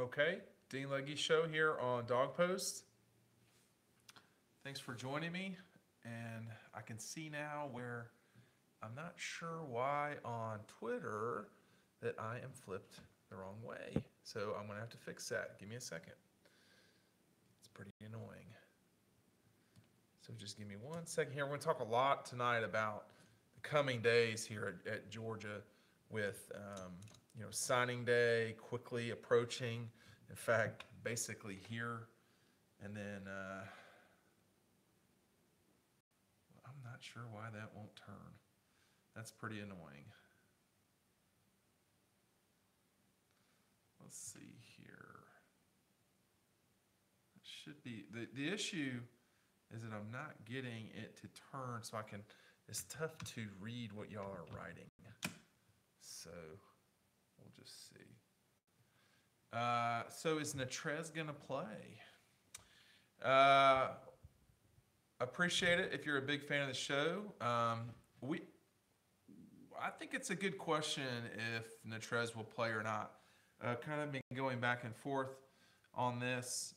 Okay, Dean Legge show here on Dog Post. Thanks for joining me. And I can see now where I'm not sure why on Twitter that I am flipped the wrong way. So I'm going to have to fix that. Give me a second. It's pretty annoying. So just give me 1 second here. We're going to talk a lot tonight about the coming days here at Georgia with signing day quickly approaching. In fact, basically here, and then I'm not sure why that won't turn. That's pretty annoying. Let's see here. It should be the issue is that I'm not getting it to turn, so I can. It's tough to read what y'all are writing. So we'll just see. So is Natrez gonna play? Appreciate it if you're a big fan of the show. I think it's a good question if Natrez will play or not. Kind of been going back and forth on this.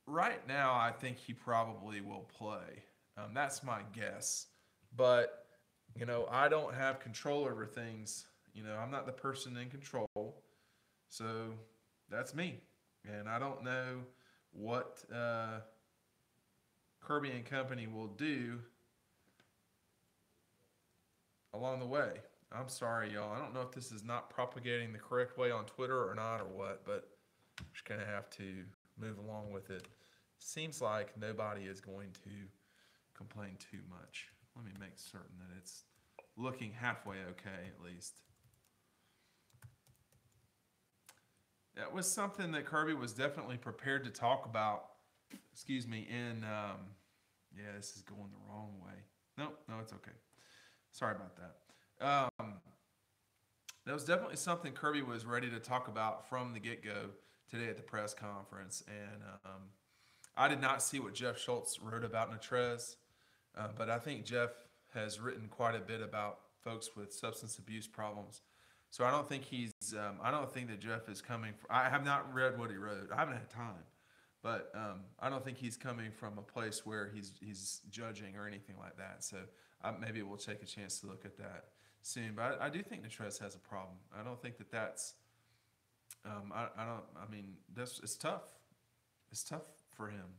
Right now, I think he probably will play. That's my guess. But, I don't have control over things. I'm not the person in control. So that's me. And I don't know what Kirby and company will do along the way. I'm sorry, y'all. I don't know if this is not propagating the correct way on Twitter or not or what, but I'm just going to have to move along with it. Seems like nobody is going to complain too much. Let me make certain that it's looking halfway okay, at least. That was something that Kirby was definitely prepared to talk about. Excuse me. Yeah, this is going the wrong way. No, it's okay. Sorry about that. That was definitely something Kirby was ready to talk about from the get-go today at the press conference. And I did not see what Jeff Schultz wrote about Natrez, but I think Jeff has written quite a bit about folks with substance abuse problems. So I don't think I don't think that Jeff is coming. I have not read what he wrote. I haven't had time, but I don't think he's coming from a place where he's judging or anything like that. So maybe we'll take a chance to look at that soon. But I do think Natrez has a problem. I don't think that's. It's tough. It's tough for him.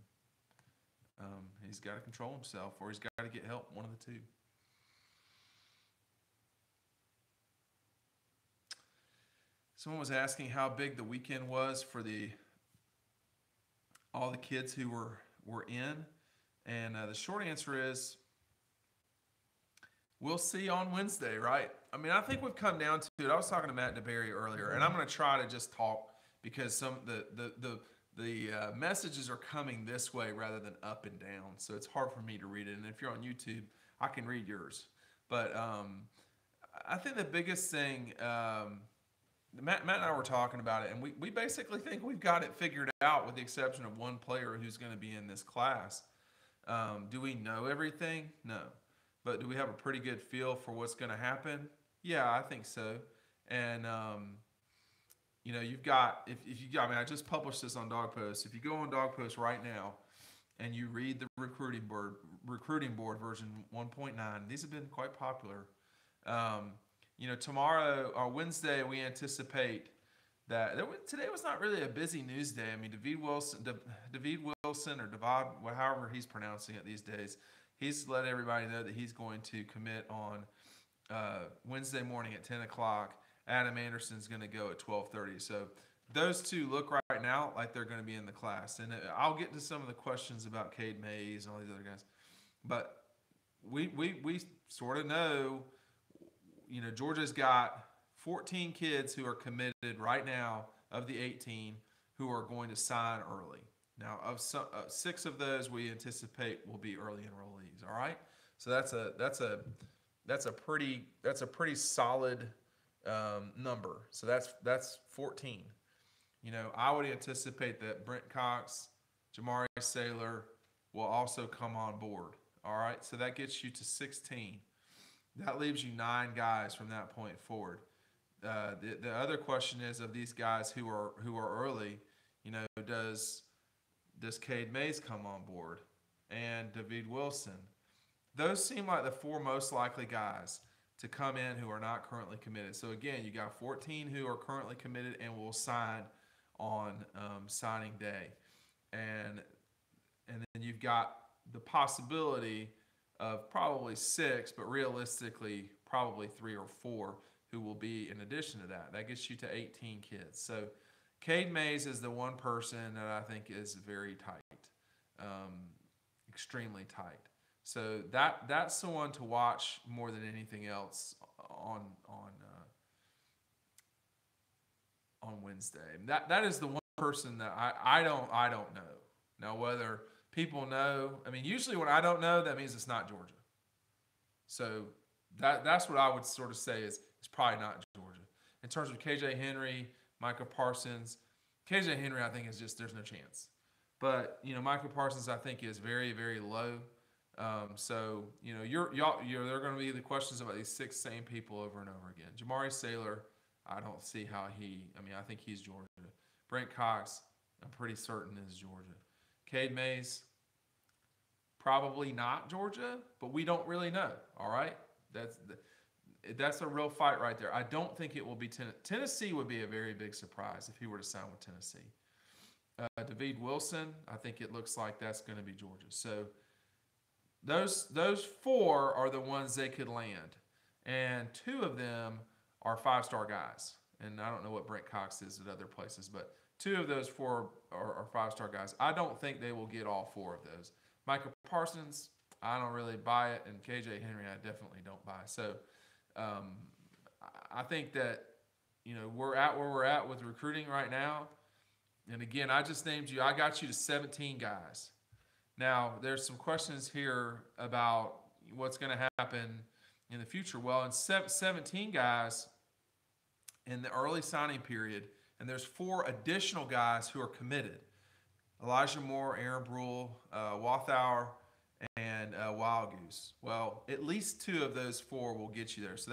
He's got to control himself, or he's got to get help. One of the two. Someone was asking how big the weekend was for all the kids who were in, and the short answer is we'll see on Wednesday, right? I mean, I think we've come down to it. I was talking to Matt DeBerry earlier, and I'm going to try to just talk because the messages are coming this way rather than up and down, so it's hard for me to read it. And if you're on YouTube, I can read yours. But I think the biggest thing. Matt and I were talking about it, and we basically think we've got it figured out with the exception of one player who's going to be in this class. Do we know everything? No. But do we have a pretty good feel for what's going to happen? Yeah, I think so. And, you've got, I just published this on Dog Post. If you go on Dog Post right now and you read the recruiting board version 1.9, these have been quite popular. Tomorrow or Wednesday, we anticipate that today was not really a busy news day. I mean, David Wilson, or Davad, however he's pronouncing it these days, he's let everybody know that he's going to commit on Wednesday morning at 10 o'clock. Adam Anderson's going to go at 12:30. So those two look right now like they're going to be in the class. And I'll get to some of the questions about Cade Mays and all these other guys. But we sort of know. Georgia's got 14 kids who are committed right now of the 18 who are going to sign early. Now, of 6 of those, we anticipate will be early enrollees. All right, so that's a pretty solid number. So that's 14. I would anticipate that Brent Cox, Jamari Saylor will also come on board. All right, so that gets you to 16. That leaves you 9 guys from that point forward. The other question is of these guys who are early, does Cade Mays come on board and David Wilson? Those seem like the four most likely guys to come in who are not currently committed. So again, you got 14 who are currently committed and will sign on signing day, and then you've got the possibility of probably six, but realistically probably three or four who will be in addition to that. That gets you to 18 kids. So Cade Mays is the one person that I think is very tight, extremely tight. So that's the one to watch more than anything else on Wednesday. That is the one person that I don't know. Now whether people know, I mean, usually when I don't know, that means it's not Georgia. So that's what I would sort of say is it's probably not Georgia. In terms of KJ Henry, Micah Parsons, KJ Henry I think is just there's no chance. But Micah Parsons I think is very very low. So there are going to be the questions about these six same people over and over again. Jamari Saylor, I don't see how I think he's Georgia. Brent Cox, I'm pretty certain is Georgia. Cade Mays, probably not Georgia, but we don't really know. All right, that's a real fight right there. I don't think it will be Tennessee would be a very big surprise if he were to sign with Tennessee. David Wilson, I think it looks like that's going to be Georgia. So those four are the ones they could land, and two of them are five-star guys. And I don't know what Brent Cox is at other places, but two of those four are five-star guys. I don't think they will get all four of those. Micah Parsons, I don't really buy it, and KJ Henry, I definitely don't buy. So I think that we're at where we're at with recruiting right now. And again, I just named you. I got you to 17 guys. Now, there's some questions here about what's going to happen in the future. Well, in 17 guys in the early signing period, and there's four additional guys who are committed. Elijah Moore, Aaron Brule, Walthour, and Wild Goose. Well, at least two of those four will get you there. So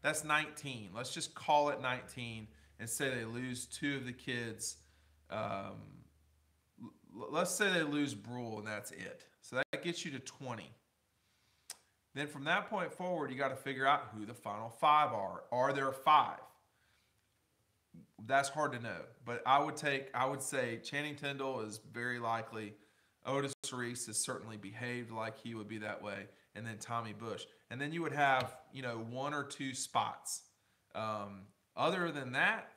that's 19. Let's just call it 19 and say they lose two of the kids. Let's say they lose Brule and that's it. So that gets you to 20. Then from that point forward, you got to figure out who the final five are. Are there five? That's hard to know. But I would say Channing Tindall is very likely. Otis Reese has certainly behaved like he would be that way. And then Tommy Bush. And then you would have, one or two spots. Other than that,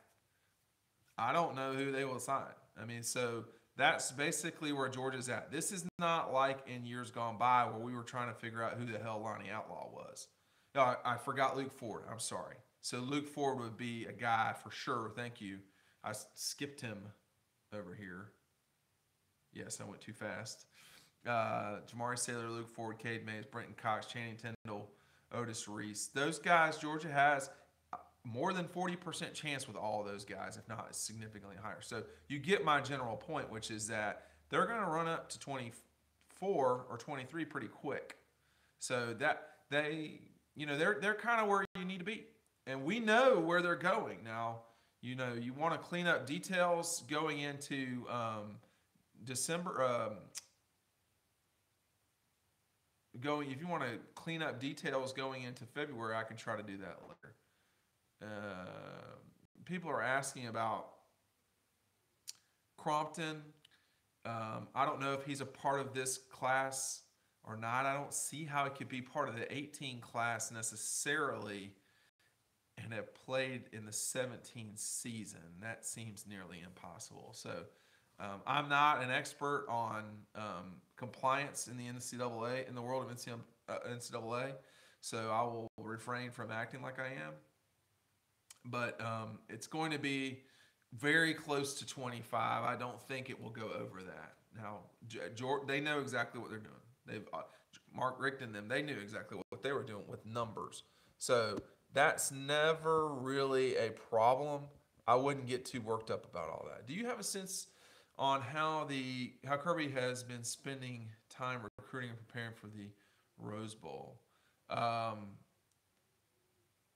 I don't know who they will sign. I mean, so that's basically where Georgia's at. This is not like in years gone by where we were trying to figure out who the hell Lonnie Outlaw was. No, I forgot Luke Ford. I'm sorry. So Luke Ford would be a guy for sure. Thank you. I skipped him over here. Yes, I went too fast. Jamari Saylor, Luke Ford, Cade Mays, Brenton Cox, Channing Tindall, Otis Reese. Those guys, Georgia has more than 40% chance with all of those guys, if not significantly higher. So you get my general point, which is that they're going to run up to 24 or 23 pretty quick. So that they're kind of where you need to be. And we know where they're going. Now, you want to clean up details going into December. If you want to clean up details going into February, I can try to do that later. People are asking about Crompton. I don't know if he's a part of this class or not. I don't see how he could be part of the 18 class necessarily and have played in the 17 season. That seems nearly impossible. So I'm not an expert on compliance in the NCAA, in the world of NCAA. So I will refrain from acting like I am. But it's going to be very close to 25. I don't think it will go over that. Now, they know exactly what they're doing. They've Mark Richt and them. They knew exactly what they were doing with numbers. So that's never really a problem. I wouldn't get too worked up about all that. Do you have a sense on how Kirby has been spending time recruiting and preparing for the Rose Bowl?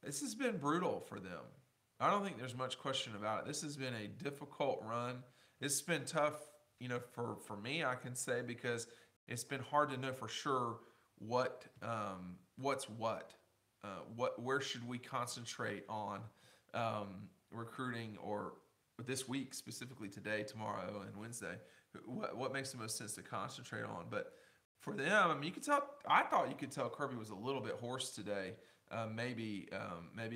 This has been brutal for them. I don't think there's much question about it. This has been a difficult run. It's been tough, for me, I can say, because it's been hard to know for sure what's what. Where should we concentrate on recruiting, or this week specifically, today, tomorrow, and Wednesday? What makes the most sense to concentrate on? But for them, I mean, you could tell. I thought you could tell Kirby was a little bit hoarse today. Maybe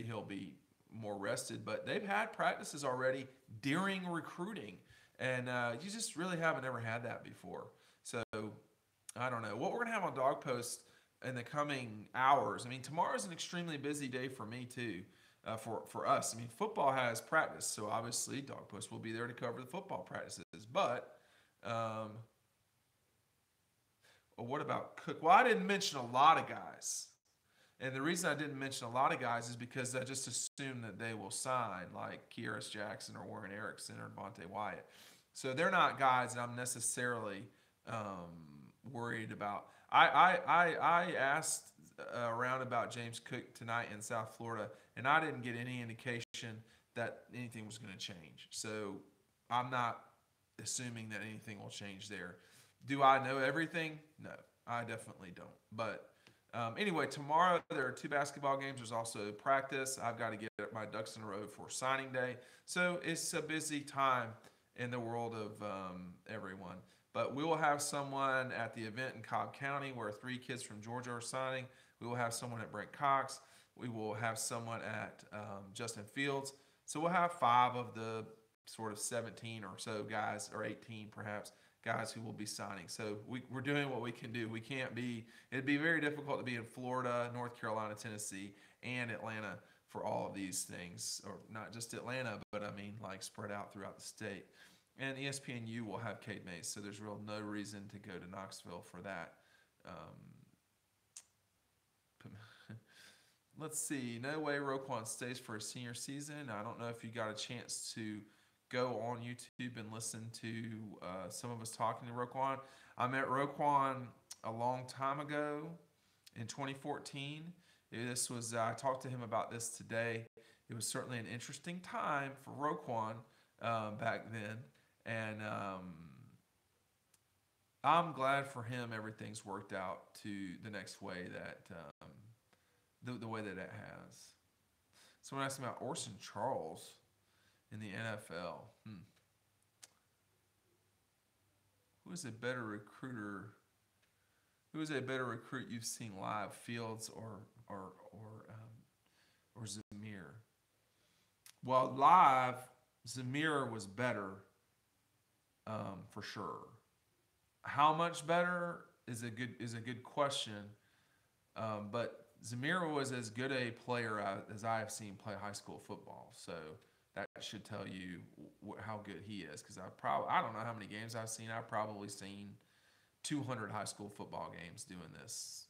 he'll be more rested, but they've had practices already during recruiting, and you just really haven't ever had that before. So I don't know what we're gonna have on Dog Post in the coming hours. I mean, tomorrow's an extremely busy day for me too. For us, I mean, football has practice, so obviously Dog Post will be there to cover the football practices. But um, well, what about Cook? Well, I didn't mention a lot of guys. And the reason I didn't mention a lot of guys is because I just assume that they will sign, like Kyrus Jackson or Warren Erickson or Devontae Wyatt. So they're not guys that I'm necessarily worried about. I asked around about James Cook tonight in South Florida, and I didn't get any indication that anything was going to change. So I'm not assuming that anything will change there. Do I know everything? No, I definitely don't. But anyway, tomorrow there are two basketball games. There's also practice. I've got to get my ducks in a row for signing day. So it's a busy time in the world of everyone. But we will have someone at the event in Cobb County where three kids from Georgia are signing. We will have someone at Brent Cox. We will have someone at Justin Fields. So we'll have five of the sort of 17 or so guys, or 18 perhaps, guys who will be signing. So we're doing what we can do. We can't be, it'd be very difficult to be in Florida, North Carolina, Tennessee, and Atlanta for all of these things, or not just Atlanta, but I mean like spread out throughout the state. And ESPNU will have Cade Mays, so there's real no reason to go to Knoxville for that. Let's see. No way Roquan stays for a senior season. I don't know if you got a chance to go on YouTube and listen to some of us talking to Roquan. I met Roquan a long time ago in 2014. I talked to him about this today. It was certainly an interesting time for Roquan back then. And I'm glad for him everything's worked out to the next way that the way that it has. Someone asked me about Orson Charles in the NFL. Who is a better recruiter? Who is a better recruit you've seen live, Fields or Zamir? Well, live, Zamir was better, for sure. How much better is a good question. But Zamir was as good a player as I have seen play high school football. So that should tell you how good he is. Because I don't know how many games I've seen. I've probably seen 200 high school football games doing this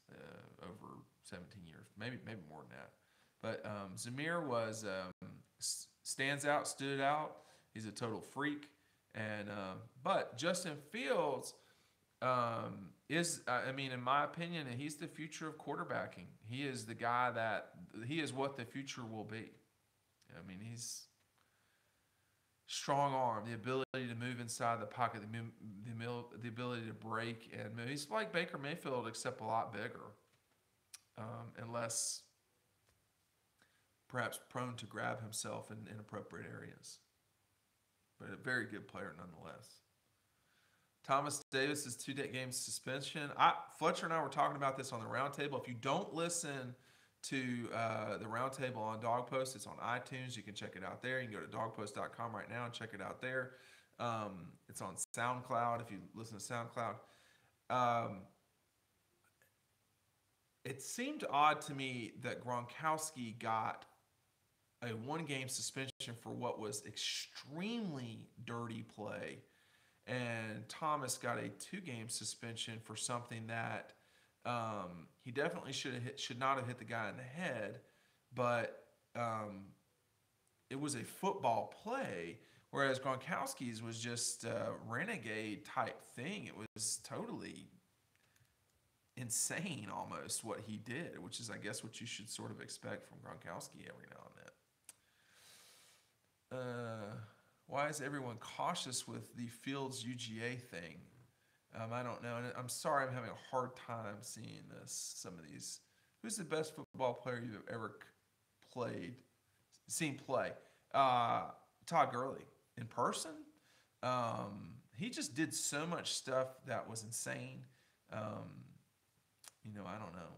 over 17 years, maybe more than that. But Zamir was stands out, stood out. He's a total freak. And but Justin Fields is, I mean, in my opinion, he's the future of quarterbacking. He is the guy he is what the future will be. I mean, he's strong arm, the ability to move inside the pocket, the ability to break and move. He's like Baker Mayfield, except a lot bigger, and less perhaps prone to grab himself in inappropriate areas. But a very good player nonetheless. Thomas Davis's 2-game suspension. Fletcher and I were talking about this on the roundtable. If you don't listen to the roundtable on Dog Post, it's on iTunes. You can check it out there. You can go to dogpost.com right now and check it out there. It's on SoundCloud if you listen to SoundCloud. It seemed odd to me that Gronkowski got a 1-game suspension for what was extremely dirty play, and Thomas got a 2-game suspension for something that he definitely should not have hit the guy in the head, but it was a football play, whereas Gronkowski's was just a renegade type thing. It was totally insane almost what he did, which is, I guess, what you should sort of expect from Gronkowski every now and then. why is everyone cautious with the Fields UGA thing? I don't know. And I'm sorry I'm having a hard time seeing this. Some of these. Who's the best football player you've ever seen play? Todd Gurley. In person? He just did so much stuff that was insane. I don't know.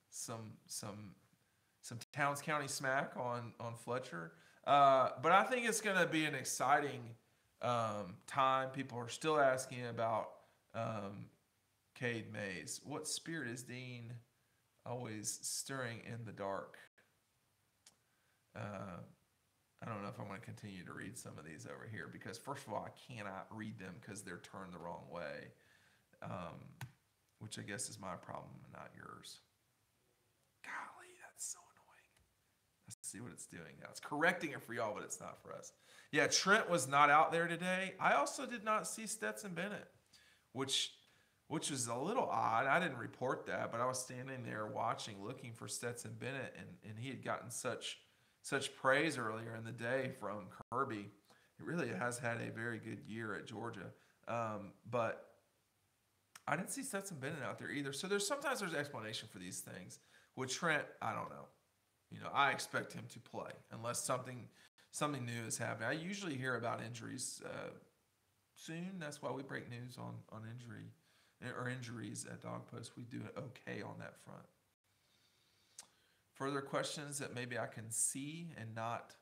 Some Towns County smack on Fletcher. But I think it's going to be an exciting time. People are still asking about Cade Mays. What spirit is Dean always stirring in the dark? I don't know if I'm going to continue to read some of these over here because, first of all, I cannot read them because they're turned the wrong way, which I guess is my problem and not yours. Golly, that's so annoying. Let's see what it's doing now. It's correcting it for y'all, but it's not for us. Yeah, Trent was not out there today. I also did not see Stetson Bennett, which was a little odd. I didn't report that, but I was standing there watching, looking for Stetson Bennett, and he had gotten such praise earlier in the day from Kirby. He really has had a very good year at Georgia. But I didn't see Stetson Bennett out there either. So sometimes there's explanation for these things. With Trent, I don't know. I expect him to play unless something new is happening. I usually hear about injuries soon. That's why we break news on injury or injuries at Dog Post. We do it okay on that front. Further questions that maybe I can see and not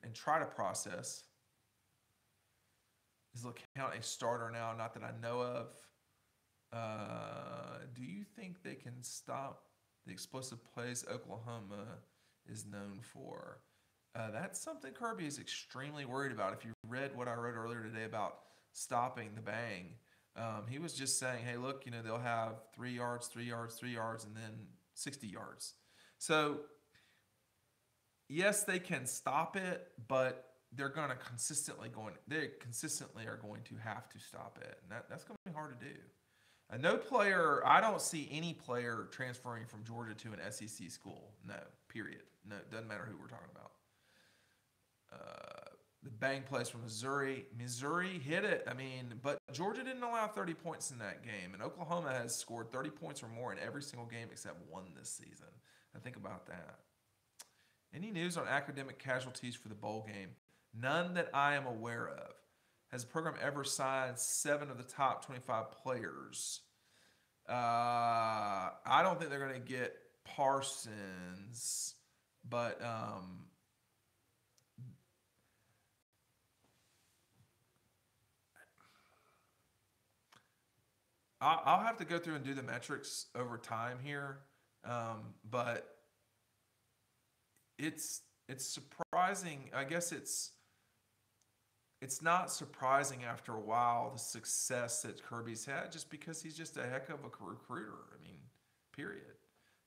and try to process. Is LeCount a starter now? Not that I know of. Do you think they can stop the explosive plays Oklahoma is known for? That's something Kirby is extremely worried about. If you read what I wrote earlier today about stopping the bang, he was just saying, hey, look, they'll have 3 yards, 3 yards, 3 yards, and then 60 yards. So, yes, they can stop it, but they consistently are going to have to stop it. And that's going to be hard to do. I don't see any player transferring from Georgia to an SEC school. No, period. No, it doesn't matter who we're talking about. The bang plays from Missouri. Missouri hit it. But Georgia didn't allow 30 points in that game. And Oklahoma has scored 30 points or more in every single game except one this season. Now think about that. Any news on academic casualties for the bowl game? None that I am aware of. Has the program ever signed 7 of the top 25 players? I don't think they're going to get Parsons, but I'll have to go through and do the metrics over time here, but it's surprising. I guess it's not surprising after a while the success that Kirby's had, just because he's just a heck of a recruiter. Period.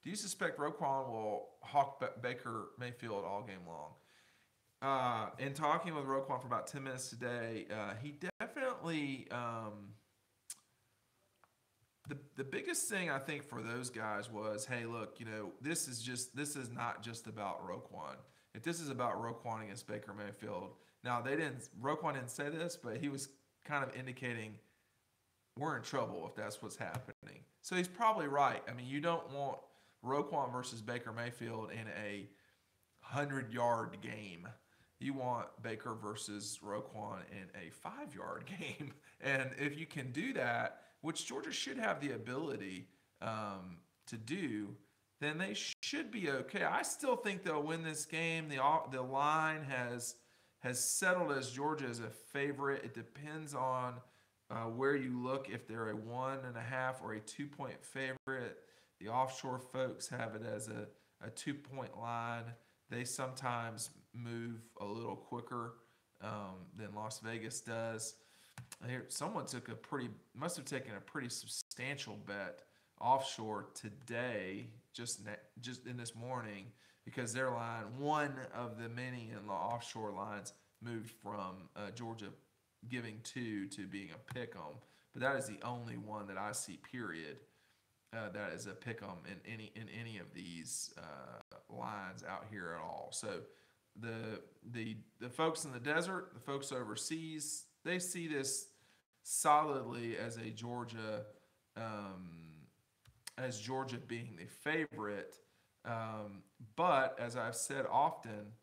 Do you suspect Roquan will hawk Baker Mayfield all game long? In talking with Roquan for about 10 minutes today, he definitely. The biggest thing I think for those guys was, hey, look, this is not just about Roquan. If this is about Roquan against Baker Mayfield, now Roquan didn't say this, but he was kind of indicating we're in trouble if that's what's happening. So he's probably right. You don't want Roquan versus Baker Mayfield in a 100-yard game. You want Baker versus Roquan in a 5-yard game. And if you can do that, which Georgia should have the ability to do, then they should be okay. I still think they'll win this game. The line has settled as Georgia is a favorite. It depends on where you look, if they're a 1.5 or a 2-point favorite. The offshore folks have it as a 2-point line. They sometimes move a little quicker than Las Vegas does. Someone must have taken a pretty substantial bet offshore today, just in this morning, because their line, one of the many in the offshore lines, moved from Georgia giving 2 to being a pick 'em. But that is the only one that I see. Period. That is a pick 'em in any of these lines out here at all. So the folks in the desert, the folks overseas, they see this solidly um, as Georgia being the favorite. But as I've said often,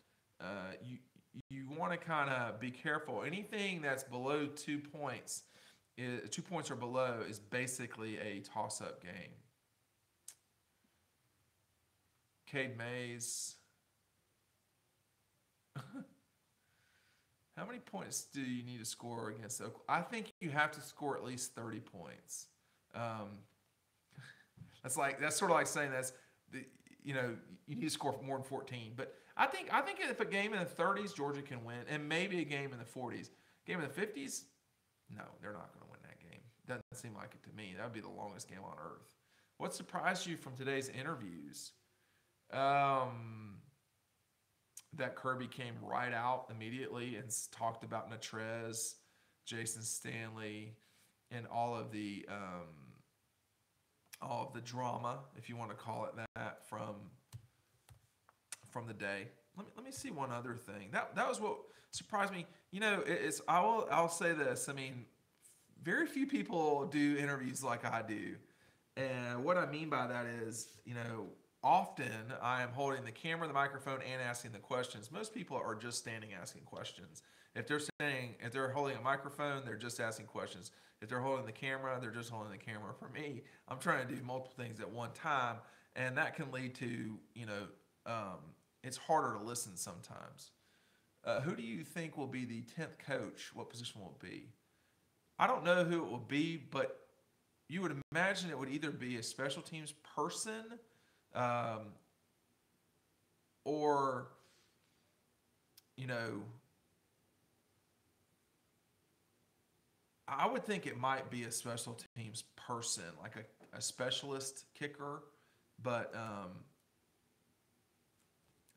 you want to kind of be careful. Anything that's below 2 points, 2 points or below, is basically a toss-up game. Cade Mays. How many points do you need to score against Oklahoma? I think you have to score at least 30 points. Um, that's sort of like saying the, you need to score more than 14. But I think if a game in the 30s, Georgia can win, and maybe a game in the 40s. Game in the 50s, no, they're not going to win that game. Doesn't seem like it to me. That would be the longest game on earth. What surprised you from today's interviews? That Kirby came right out immediately and talked about Natrez, Jason Stanley, and all of the drama, if you want to call it that, from the day. Let me see one other thing. That was what surprised me. I'll say this. I mean, very few people do interviews like I do, and what I mean by that is, often I am holding the camera, the microphone, and asking the questions. Most people are just standing asking questions. If they're holding a microphone, they're just asking questions. If they're holding the camera, they're just holding the camera. For me, I'm trying to do multiple things at one time, and that can lead to, it's harder to listen sometimes. Who do you think will be the 10th coach? What position will it be? I don't know who it will be, but you would imagine it would either be a special teams person, or, I would think it might be a special teams person, like a specialist kicker, but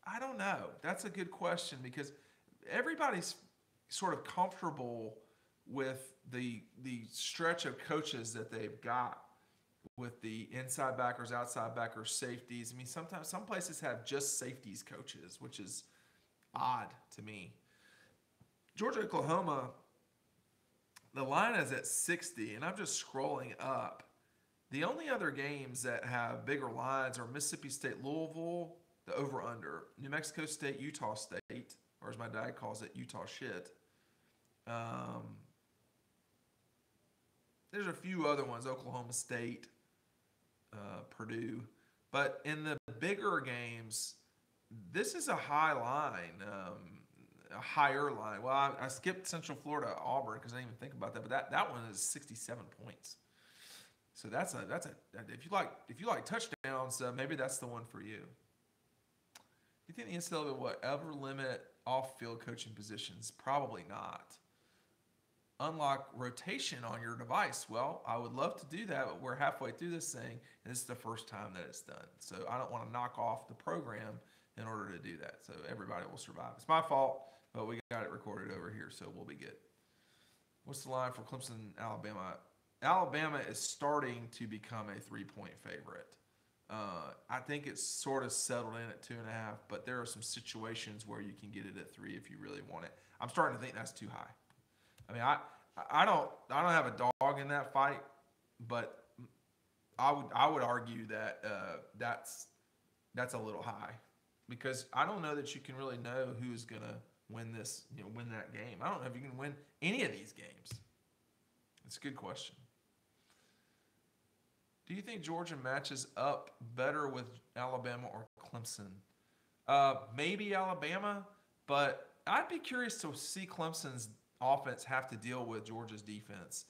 I don't know. That's a good question because everybody's sort of comfortable with the stretch of coaches that they've got with the inside backers, outside backers, safeties. I mean, sometimes some places have just safeties coaches, which is odd to me. Georgia, Oklahoma, the line is at 60, and I'm just scrolling up. The only other games that have bigger lines are Mississippi State, Louisville, the over-under, New Mexico State, Utah State, or as my dad calls it, Utah shit. There's a few other ones, Oklahoma State, Purdue. But in the bigger games, this is a high line, a higher line. Well, I skipped Central Florida, Auburn, because I didn't even think about that. But that one is 67 points. So that's a if you like touchdowns, maybe that's the one for you. Do you think the NCAA will ever limit off-field coaching positions? Probably not. Unlock rotation on your device. Well, I would love to do that, but we're halfway through this thing, and this is the first time that it's done. So I don't want to knock off the program in order to do that. So everybody will survive. It's my fault, but we got it recorded over here, so we'll be good. What's the line for Clemson, Alabama? Alabama is starting to become a 3-point favorite. I think it's sort of settled in at 2.5, but there are some situations where you can get it at 3 if you really want it. I'm starting to think that's too high. I mean, I don't have a dog in that fight, but I would argue that that's a little high because I don't know that you can really know who's gonna win that game. I don't know if you can win any of these games. It's a good question. Do you think Georgia matches up better with Alabama or Clemson? Maybe Alabama, but I'd be curious to see Clemson's offense have to deal with Georgia's defense.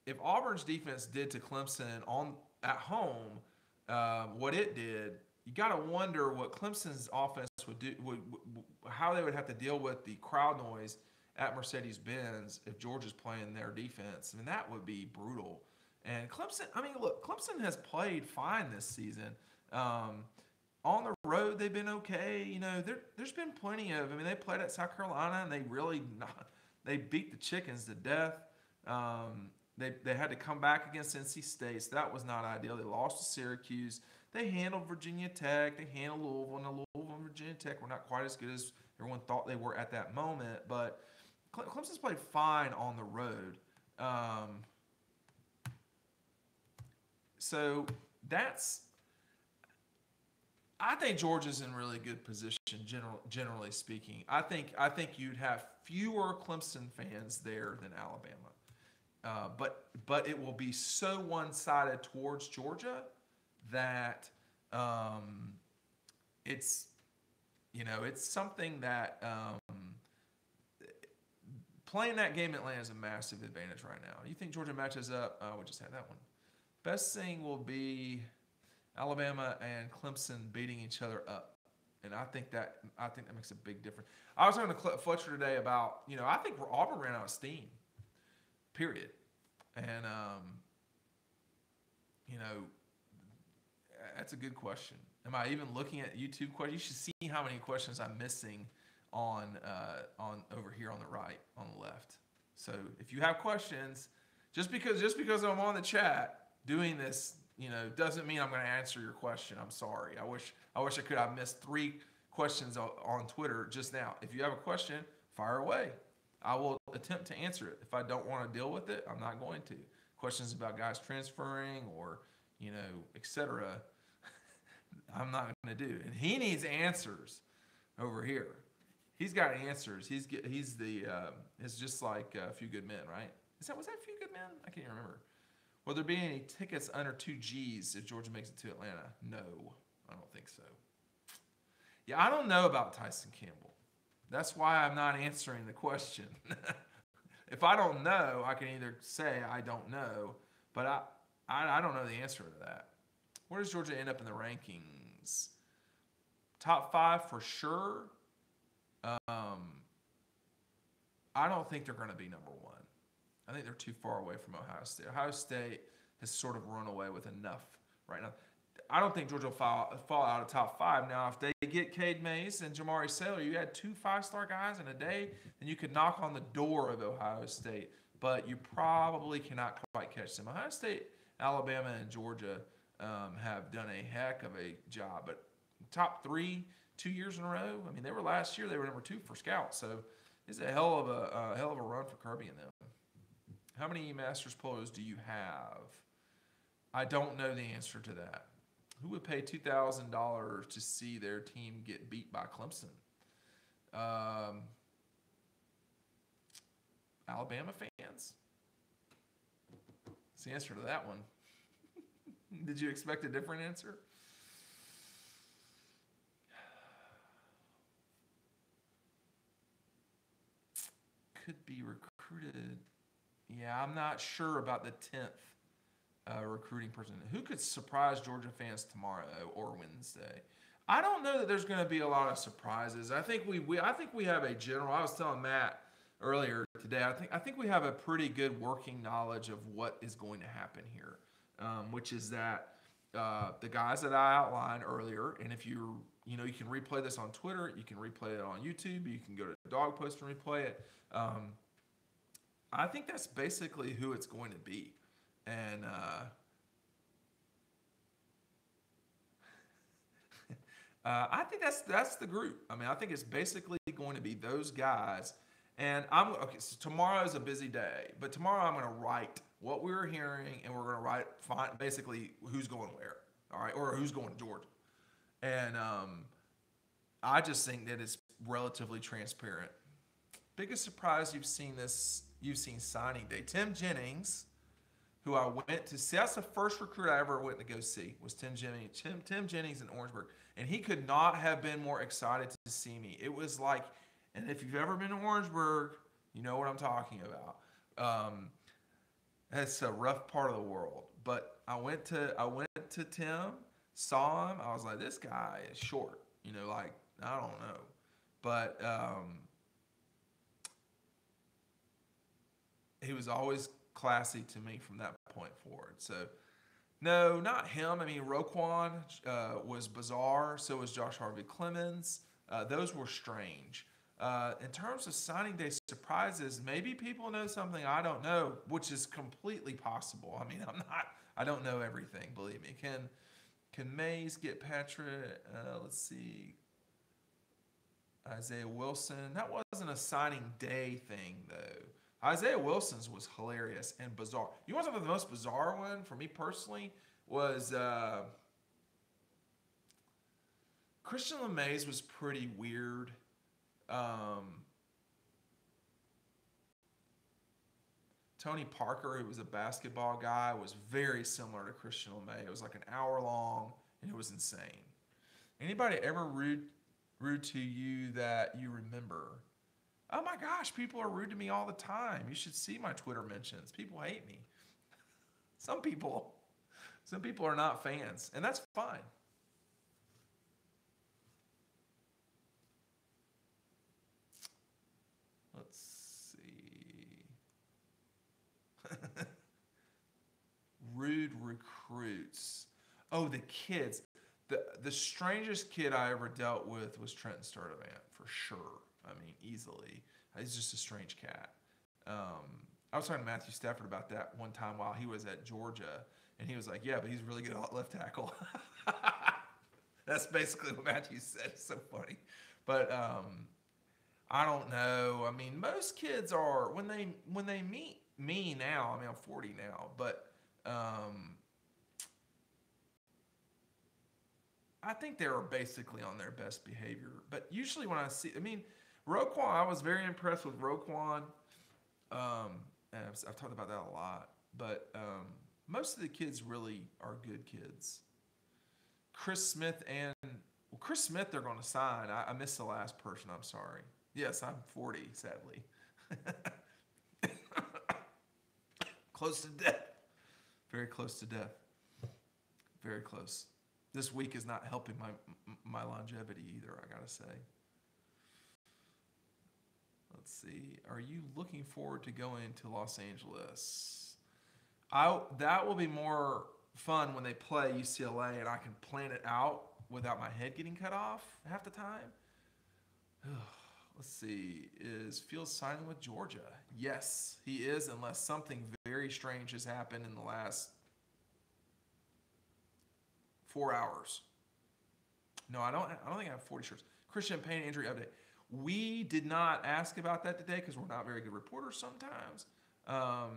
If Auburn's defense did to Clemson at home what it did, you got to wonder what Clemson's offense would do, how they would have to deal with the crowd noise at Mercedes-Benz if Georgia's playing their defense. I mean, that would be brutal. And Clemson has played fine this season. On the road, they've been okay. There's been plenty of. I mean, they played at South Carolina, and they beat the Chickens to death. They had to come back against NC State, so that was not ideal. They lost to Syracuse. They handled Virginia Tech. They handled Louisville. And Louisville and Virginia Tech were not quite as good as everyone thought they were at that moment. But Clemson's played fine on the road. So that's. I think Georgia's in really good position, generally speaking. I think you'd have fewer Clemson fans there than Alabama, but it will be so one-sided towards Georgia that it's it's something that playing that game in Atlanta is a massive advantage right now. You think Georgia matches up? We just had that one. Best thing will be Alabama and Clemson beating each other up, and I think that makes a big difference. I was talking to Fletcher today about I think Auburn ran out of steam, period, and that's a good question. Am I even looking at YouTube questions? You should see how many questions I'm missing on over here on the right, on the left. So if you have questions, just because I'm on the chat doing this, doesn't mean I'm going to answer your question. I'm sorry. I wish I could. I missed 3 questions on Twitter just now. If you have a question, fire away. I will attempt to answer it. If I don't want to deal with it, I'm not going to. Questions about guys transferring or etc. I'm not going to do. And he needs answers over here. He's got answers. He's it's just like A Few Good Men, right? Was that A Few Good Men? I can't remember. Will there be any tickets under 2 G's if Georgia makes it to Atlanta? No, I don't think so. Yeah, I don't know about Tyson Campbell. That's why I'm not answering the question. If I don't know, I can either say I don't know, but I don't know the answer to that. Where does Georgia end up in the rankings? Top 5 for sure. I don't think they're going to be number 1. I think they're too far away from Ohio State. Ohio State has sort of run away with enough right now. I don't think Georgia will fall out of top 5. Now, if they get Cade Mays and Jamari Saylor, you had 2 5-star guys in a day, and you could knock on the door of Ohio State, but you probably cannot quite catch them. Ohio State, Alabama, and Georgia have done a heck of a job. But top 3, 2 years in a row. I mean, they were last year. They were number 2 for scouts. So it's a hell of a run for Kirby and them. How many Masters polos do you have? I don't know the answer to that. Who would pay $2,000 to see their team get beat by Clemson? Alabama fans? That's the answer to that one. Did you expect a different answer? Could be recruited. Yeah, I'm not sure about the 10th recruiting person. Who could surprise Georgia fans tomorrow or Wednesday? I don't know that there's going to be a lot of surprises. I think we have a general. I was telling Matt earlier today. I think we have a pretty good working knowledge of what is going to happen here, which is that the guys that I outlined earlier, and if you can replay this on Twitter, you can replay it on YouTube, you can go to Dog Post and replay it. I think that's basically who it's going to be. And I think that's the group. I mean, I think it's basically going to be those guys. And so tomorrow is a busy day, but tomorrow I'm going to write what we were hearing, and we're going to write basically who's going where, all right, or who's going to Georgia. And I just think that it's relatively transparent. Biggest surprise you've seen signing day. Tim Jennings, who I went to see. That's the first recruit I ever went to go see, was Tim Jennings. Tim Jennings in Orangeburg. And he could not have been more excited to see me. It was like, and if you've ever been to Orangeburg, you know what I'm talking about. It's a rough part of the world. But I went to Tim, saw him. I was like, this guy is short. I don't know. But he was always classy to me from that point forward. So, no, not him. I mean, Roquan was bizarre. So was Josh Harvey Clemens. Those were strange. In terms of signing day surprises, maybe people know something I don't know, which is completely possible. I mean, I don't know everything. Believe me. Can Mays get Patrick? Let's see. Isaiah Wilson. That wasn't a signing day thing though. Isaiah Wilson's was hilarious and bizarre. You want something the most bizarre one for me personally was Christian LeMay's was pretty weird. Tony Parker, who was a basketball guy, was very similar to Christian LeMay. It was like an hour long, and it was insane. Anybody ever rude to you that you remember? Oh my gosh, people are rude to me all the time. You should see my Twitter mentions. People hate me. Some people are not fans, and that's fine. Let's see. Rude recruits. Oh, the kids. The strangest kid I ever dealt with was Trenton Sturdivant, for sure. I mean, easily. He's just a strange cat. I was talking to Matthew Stafford about that one time while he was at Georgia, and he was like, yeah, but he's really good at left tackle. That's basically what Matthew said. It's so funny. But I don't know. I mean, most kids are, when they meet me now, I mean, I'm 40 now, but I think they were basically on their best behavior. But usually when I see, I mean, Roquan, I was very impressed with Roquan. And I've talked about that a lot. But most of the kids really are good kids. Chris Smith, they're going to sign. I missed the last person. I'm sorry. Yes, I'm 40, sadly. Close to death. Very close to death. Very close. This week is not helping my longevity either, I gotta say. Let's see. Are you looking forward to going to Los Angeles? That will be more fun when they play UCLA and I can plan it out without my head getting cut off half the time. Let's see. Is Fields signing with Georgia? Yes, he is, unless something very strange has happened in the last 4 hours. No, I don't think I have 40 shirts. Christian Payne injury update. We did not ask about that today because we're not very good reporters sometimes. I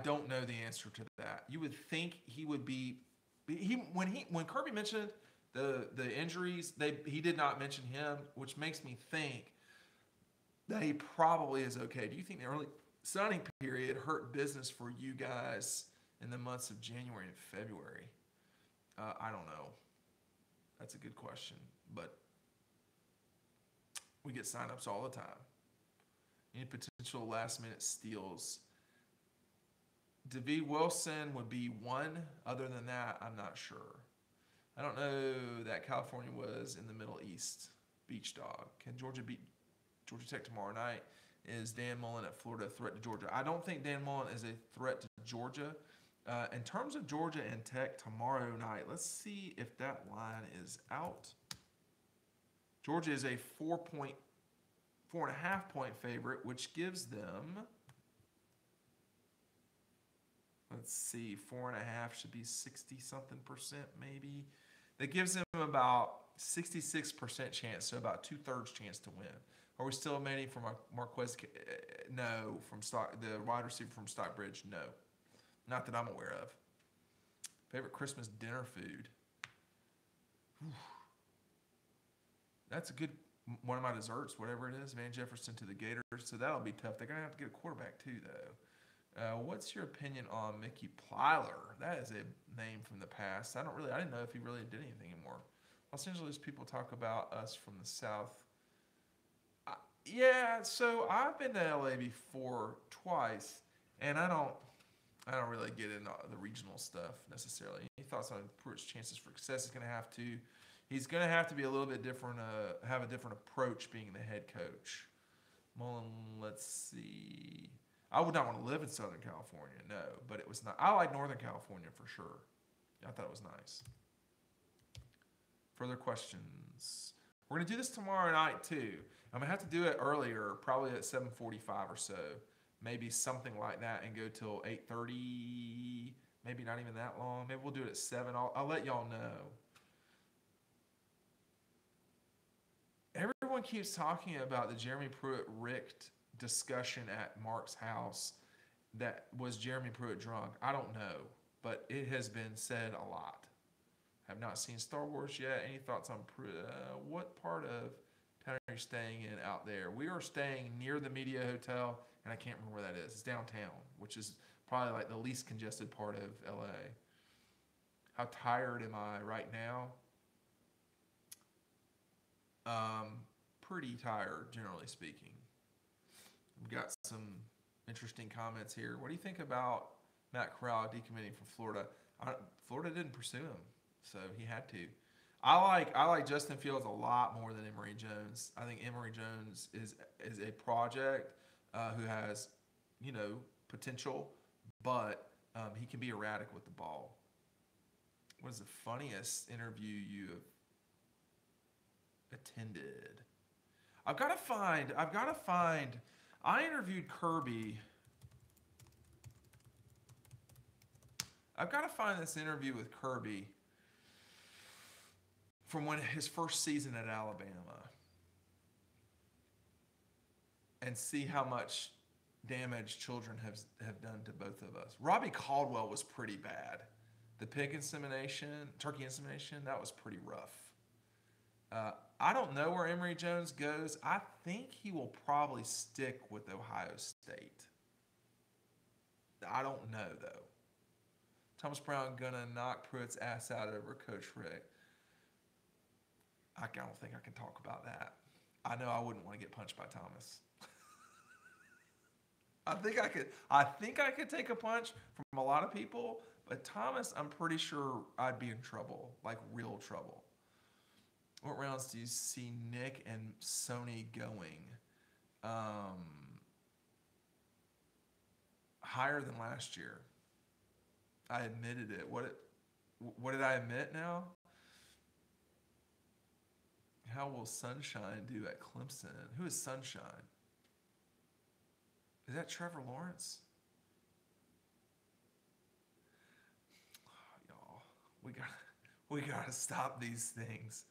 don't know the answer to that. You would think he would be. When Kirby mentioned the injuries, he did not mention him, which makes me think that he probably is okay. Do you think the early signing period hurt business for you guys in the months of January and February? I don't know. That's a good question, but we get signups all the time. Any potential last-minute steals? David Wilson would be one. Other than that, I'm not sure. I don't know that California was in the Middle East. Beach dog. Can Georgia beat Georgia Tech tomorrow night? Is Dan Mullen at Florida a threat to Georgia? I don't think Dan Mullen is a threat to Georgia. In terms of Georgia and Tech tomorrow night, let's see if that line is out. Georgia is a 4.5 point favorite, which gives them, let's see, 4.5 should be 60-something% maybe. That gives them about 66% chance, so about 2/3 chance to win. Are we still waiting for Marquez? No. From the wide receiver from Stockbridge? No. Not that I'm aware of. Favorite Christmas dinner food? Whew. That's a good one of my desserts, whatever it is. Van Jefferson to the Gators. So that'll be tough. They're going to have to get a quarterback too, though. What's your opinion on Mickey Plyler? That is a name from the past. I didn't know if he really did anything anymore. Los Angeles people talk about us from the South. Yeah, so I've been to LA before twice, and I don't really get into the regional stuff necessarily. Any thoughts on Pruitt's chances for success? He's going to have to be a little bit different, have a different approach being the head coach. Mullen, let's see. I would not want to live in Southern California, no, but it was not. I like Northern California for sure. I thought it was nice. Further questions. We're gonna do this tomorrow night too. I'm gonna have to do it earlier, probably at 7:45 or so, maybe something like that, and go till 8:30. Maybe not even that long. Maybe we'll do it at 7. I'll let y'all know. Everyone keeps talking about the Jeremy Pruitt-Richt discussion at Mark's house. That was Jeremy Pruitt drunk? I don't know, but it has been said a lot. Have not seen Star Wars yet. Any thoughts on what part of town are you staying in out there? We are staying near the Media Hotel, and I can't remember where that is. It's downtown, which is probably like the least congested part of LA. How tired am I right now? Pretty tired, generally speaking. We've got some interesting comments here. What do you think about Matt Corral decommitting from Florida? Florida didn't pursue him, so he had to. I like Justin Fields a lot more than Emory Jones. I think Emory Jones is a project who has, potential, but he can be erratic with the ball. What is the funniest interview you have attended? I've got to find. I interviewed Kirby. I've got to find this interview with Kirby from his first season at Alabama and see how much damage children have done to both of us. Robbie Caldwell was pretty bad. The turkey insemination, that was pretty rough. I don't know where Emory Jones goes. I think he will probably stick with Ohio State. I don't know, though. Thomas Brown gonna knock Pruitt's ass out over Coach Rick. I don't think I can talk about that. I know I wouldn't want to get punched by Thomas. I think I could take a punch from a lot of people, but Thomas, I'm pretty sure I'd be in trouble, like real trouble. What rounds do you see Nick and Sony going? Higher than last year. I admitted it. What did I admit now? How will Sunshine do at Clemson? Who is Sunshine? Is that Trevor Lawrence? Oh, y'all, we gotta stop these things.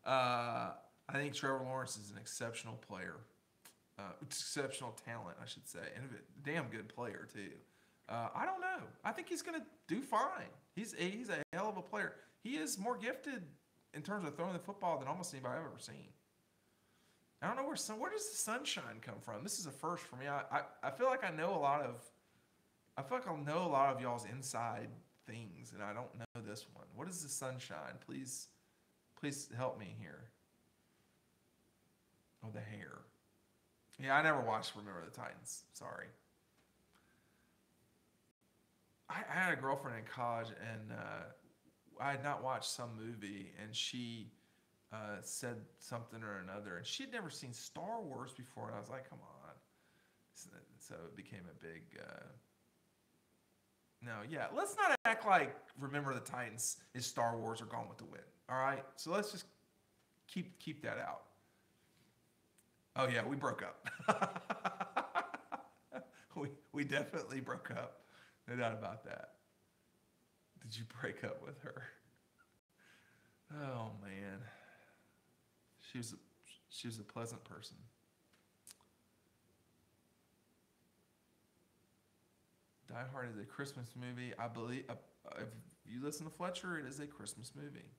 I think Trevor Lawrence is an exceptional player, exceptional talent, I should say, and a damn good player too. I don't know. I think he's gonna do fine. He's a hell of a player. He is more gifted in terms of throwing the football than almost anybody I've ever seen. I don't know where does the sunshine come from? This is a first for me. I feel like I know a lot of y'all's inside things, and I don't know this one. What is the sunshine? Please help me here. Oh, the hair. Yeah, I never watched Remember the Titans. Sorry. I had a girlfriend in college, and I had not watched some movie, and she said something or another, and she had never seen Star Wars before, and I was like, come on. So it became a big... No, yeah, let's not act like Remember the Titans is Star Wars or Gone with the Wind, all right? So let's just keep that out. Oh, yeah, we broke up. we definitely broke up. No doubt about that. Did you break up with her? Oh, man. She was a pleasant person. Die Hard is a Christmas movie. I believe, if you listen to Fletcher, it is a Christmas movie.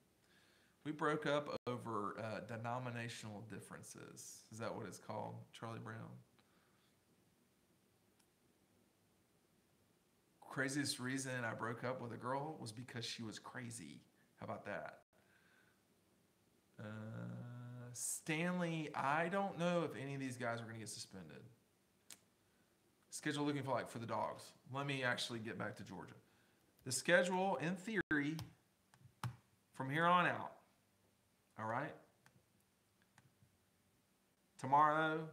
We broke up over denominational differences. Is that what it's called, Charlie Brown? Craziest reason I broke up with a girl was because she was crazy. How about that? Stanley, I don't know if any of these guys are going to get suspended. Schedule looking for the Dogs. Let me actually get back to Georgia. The schedule, in theory, from here on out, all right? Tomorrow,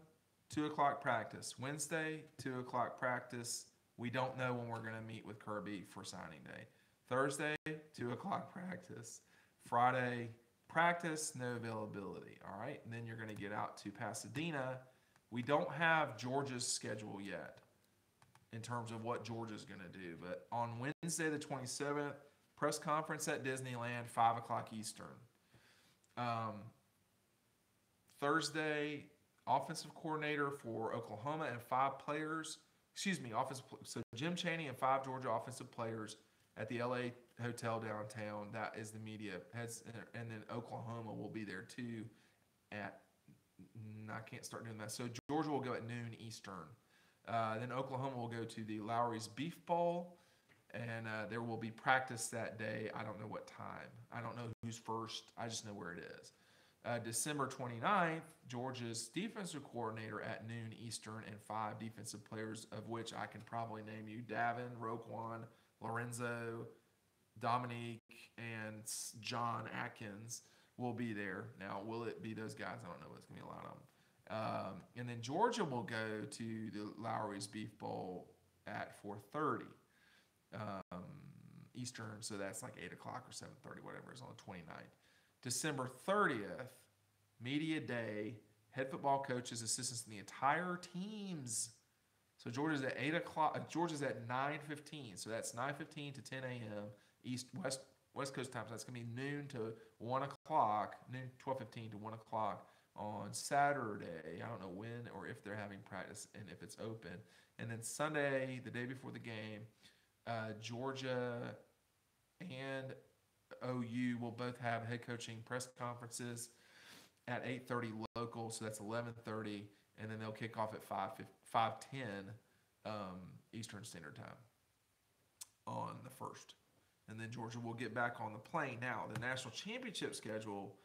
2 o'clock practice. Wednesday, 2 o'clock practice. We don't know when we're going to meet with Kirby for signing day. Thursday, 2 o'clock practice. Friday, Practice, no availability. All right. And then you're going to get out to Pasadena. We don't have Georgia's schedule yet in terms of what Georgia's going to do. But on Wednesday, the 27th, press conference at Disneyland, 5 o'clock Eastern. Thursday, offensive coordinator for Oklahoma and 5 players. So Jim Chaney and 5 Georgia offensive players at the LA hotel downtown. That is the media heads, and then Oklahoma will be there too. I can't start doing that. So Georgia will go at noon Eastern. Then Oklahoma will go to the Lowry's Beef Bowl, and there will be practice that day. I don't know what time. I don't know who's first. I just know where it is. December 29th, Georgia's defensive coordinator at noon Eastern and 5 defensive players, of which I can probably name you: Davin, Roquan, Lorenzo, Dominique, and John Atkins will be there. Now, will it be those guys? I don't know. It's going to be a lot of them. And then Georgia will go to the Lowry's Beef Bowl at 4:30 Eastern, so that's like 8 o'clock or 7:30, whatever, is on the 29th. December 30th, Media Day, head football coaches, assistants, and the entire teams. So Georgia's at 8 o'clock. Georgia's at 9:15. So that's 9:15 to 10 a.m. West Coast time. So that's going to be noon to 1 o'clock, noon 12:15 to 1 o'clock on Saturday. I don't know when or if they're having practice and if it's open. And then Sunday, the day before the game, Georgia and OU will both have head coaching press conferences at 8:30 local, so that's 11:30, and then they'll kick off at 5:10 Eastern Standard Time on the 1st. And then Georgia will get back on the plane. Now, the national championship schedule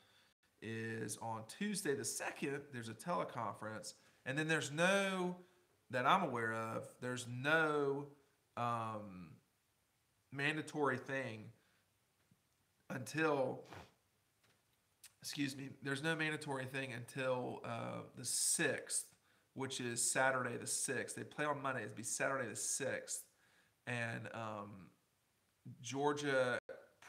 is on Tuesday the 2nd. There's a teleconference, and then there's no, that I'm aware of, there's no mandatory thing until, there's no mandatory thing until the 6th, which is Saturday the 6th. They play on Monday. It'd be Saturday the 6th. And Georgia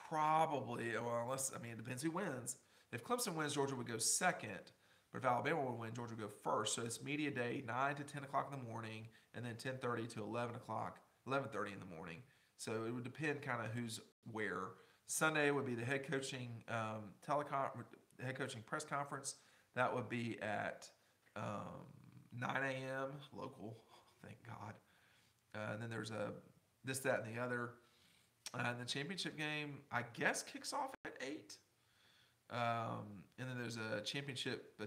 probably, well, it depends who wins. If Clemson wins, Georgia would go second. But if Alabama would win, Georgia would go first. So it's media day, 9 to 10 o'clock in the morning, and then 10:30 to 11:30 in the morning. So it would depend kind of who's where. Sunday would be the head coaching head coaching press conference. That would be at 9 a.m. local. Thank God. And then there's a this, that, and the other. And the championship game, I guess, kicks off at 8. And then there's a championship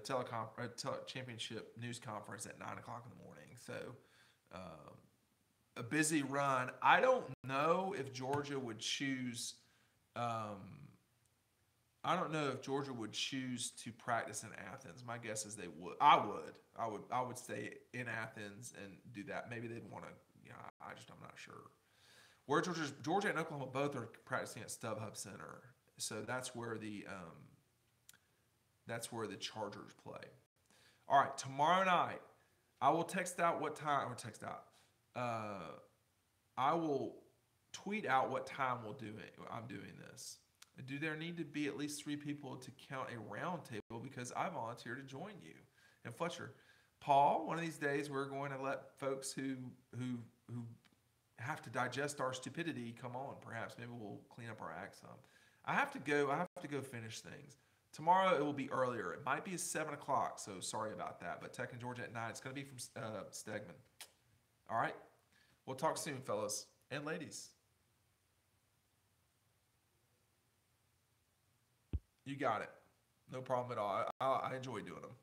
championship news conference at 9 o'clock in the morning. So a busy run. I don't know if Georgia would choose. I don't know if Georgia would choose to practice in Athens. My guess is they would. I would stay in Athens and do that. Maybe they'd want to. I'm not sure. Where Georgia and Oklahoma both are practicing at StubHub Center, so that's where the Chargers play. All right, tomorrow night, I will text out what time. I will tweet out what time I'm doing this. Do there need to be at least 3 people to count a round table, because I volunteer to join you? And Fletcher, Paul, one of these days we're going to let folks who have to digest our stupidity come on. Perhaps maybe we'll clean up our act some. I have to go finish things. Tomorrow it will be earlier. It might be at 7 o'clock, so sorry about that. But Tech and Georgia at 9. It's going to be from Stegman. All right? We'll talk soon, fellas and ladies. You got it. No problem at all. I enjoy doing them.